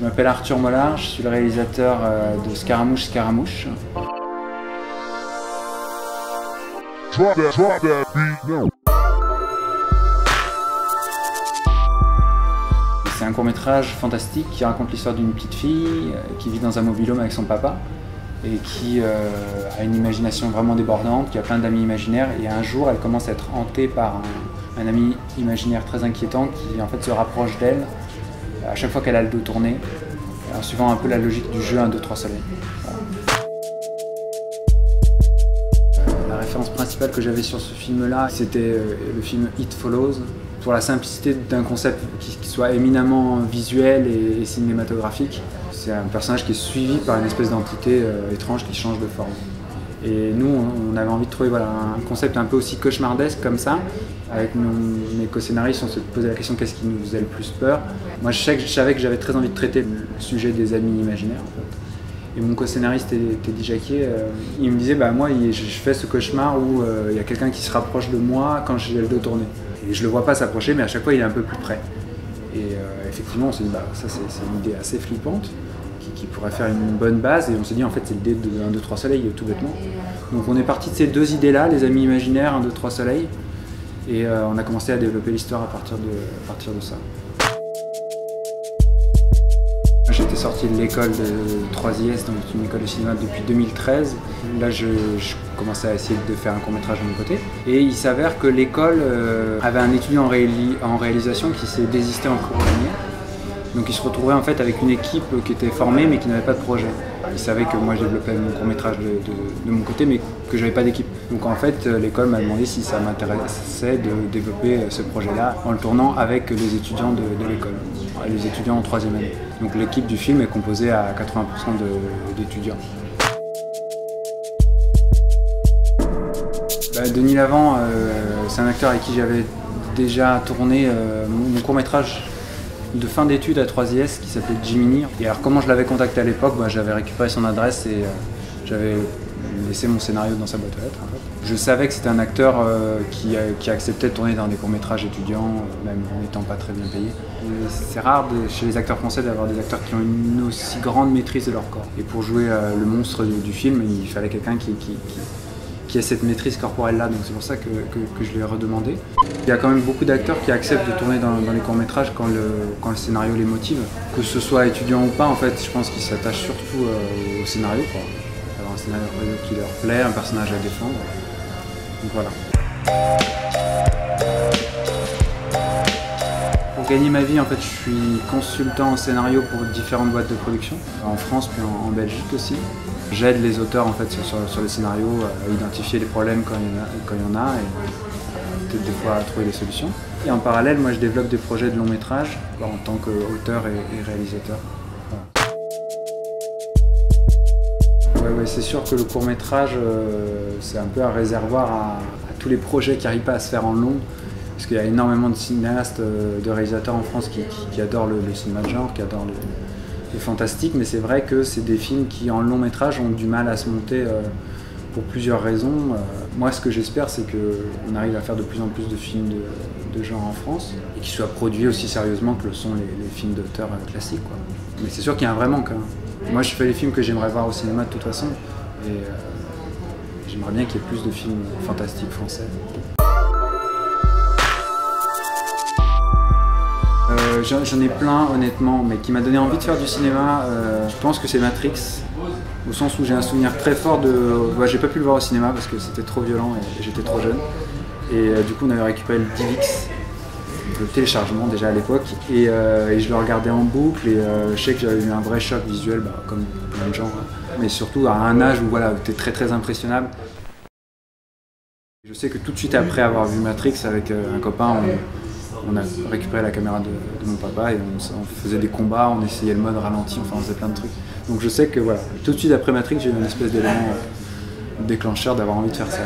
Je m'appelle Arthur Mollard, je suis le réalisateur de Scaramouche Scaramouche. C'est un court-métrage fantastique qui raconte l'histoire d'une petite fille qui vit dans un mobil-home avec son papa et qui a une imagination vraiment débordante, qui a plein d'amis imaginaires, et un jour elle commence à être hantée par un ami imaginaire très inquiétant qui en fait se rapproche d'elle à chaque fois qu'elle a le dos tourné, en suivant un peu la logique du jeu 1, 2, 3 soleil. Voilà. La référence principale que j'avais sur ce film-là, c'était le film It Follows, pour la simplicité d'un concept qui soit éminemment visuel et cinématographique. C'est un personnage qui est suivi par une espèce d'entité étrange qui change de forme. Et nous, on avait envie de trouver un concept un peu aussi cauchemardesque comme ça. Avec mes co-scénaristes, on se posait la question qu'est-ce qui nous faisait le plus peur. Moi, je savais que j'avais très envie de traiter le sujet des amis imaginaires. En fait. Et mon co-scénariste, Teddy Jacquier, il me disait moi, je fais ce cauchemar où il y a quelqu'un qui se rapproche de moi quand j'ai le dos tourné. Et je le vois pas s'approcher, mais à chaque fois, il est un peu plus près. Et effectivement, on s'est dit ça, c'est une idée assez flippante qui pourrait faire une bonne base, et on s'est dit en fait c'est le dé de 1, 2, 3 soleil tout bêtement. Donc on est parti de ces deux idées-là, les amis imaginaires, 1, 2, 3 soleil, et on a commencé à développer l'histoire à partir de ça. J'étais sorti de l'école de 3IS, donc une école de cinéma depuis 2013. Là je commençais à essayer de faire un court-métrage de mon côté. Et il s'avère que l'école avait un étudiant en réalisation qui s'est désisté en cours dernier. Donc il se retrouvait en fait avec une équipe qui était formée mais qui n'avait pas de projet. Il savait que moi je développais mon court-métrage de mon côté mais que j'avais pas d'équipe. Donc en fait l'école m'a demandé si ça m'intéressait de développer ce projet-là en le tournant avec les étudiants de l'école, les étudiants en 3e année. Donc l'équipe du film est composée à 80% d'étudiants. Denis Lavant, c'est un acteur avec qui j'avais déjà tourné mon court-métrage de fin d'études à 3IS qui s'appelait Jiminy. Et alors comment je l'avais contacté à l'époque, j'avais récupéré son adresse et j'avais laissé mon scénario dans sa boîte aux lettres. En fait. Je savais que c'était un acteur qui acceptait de tourner dans des courts-métrages étudiants, même en n'étant pas très bien payé. C'est rare chez les acteurs français d'avoir des acteurs qui ont une aussi grande maîtrise de leur corps. Et pour jouer le monstre du film, il fallait quelqu'un qui a cette maîtrise corporelle-là, donc c'est pour ça que je l'ai redemandé. Il y a quand même beaucoup d'acteurs qui acceptent de tourner dans les courts-métrages quand le scénario les motive. Que ce soit étudiant ou pas, en fait, je pense qu'ils s'attachent surtout au scénario, quoi. Avoir un scénario qui leur plaît, un personnage à défendre. Donc voilà. Pour gagner ma vie, en fait, je suis consultant en scénario pour différentes boîtes de production, en France puis en Belgique aussi. J'aide les auteurs en fait sur les scénarios à identifier les problèmes quand il y en a et peut-être des fois à trouver des solutions. Et en parallèle, moi je développe des projets de long métrage en tant qu'auteur et réalisateur. Voilà. Ouais, c'est sûr que le court métrage c'est un peu un réservoir à tous les projets qui n'arrivent pas à se faire en long. Parce qu'il y a énormément de cinéastes, de réalisateurs en France qui adorent le cinéma de genre, qui adorent le fantastique, mais c'est vrai que c'est des films qui en long métrage ont du mal à se monter pour plusieurs raisons. Moi ce que j'espère c'est qu'on arrive à faire de plus en plus de films de genre en France et qui soient produits aussi sérieusement que le sont les films d'auteurs classiques, quoi. Mais c'est sûr qu'il y a un vrai manque. Moi je fais les films que j'aimerais voir au cinéma de toute façon et j'aimerais bien qu'il y ait plus de films fantastiques français. J'en ai plein honnêtement, mais qui m'a donné envie de faire du cinéma, je pense que c'est Matrix, au sens où j'ai un souvenir très fort de... j'ai pas pu le voir au cinéma parce que c'était trop violent et j'étais trop jeune. Et du coup on avait récupéré le DivX, le téléchargement déjà à l'époque, et je le regardais en boucle et je sais que j'avais eu un vrai choc visuel, comme plein de gens, mais surtout à un âge où t'es très très impressionnable. Je sais que tout de suite après avoir vu Matrix avec un copain, on a récupéré la caméra de mon papa et on faisait des combats, on essayait le mode ralenti, enfin on faisait plein de trucs. Donc je sais que tout de suite après Matrix, j'ai eu une espèce d'élément déclencheur d'avoir envie de faire ça.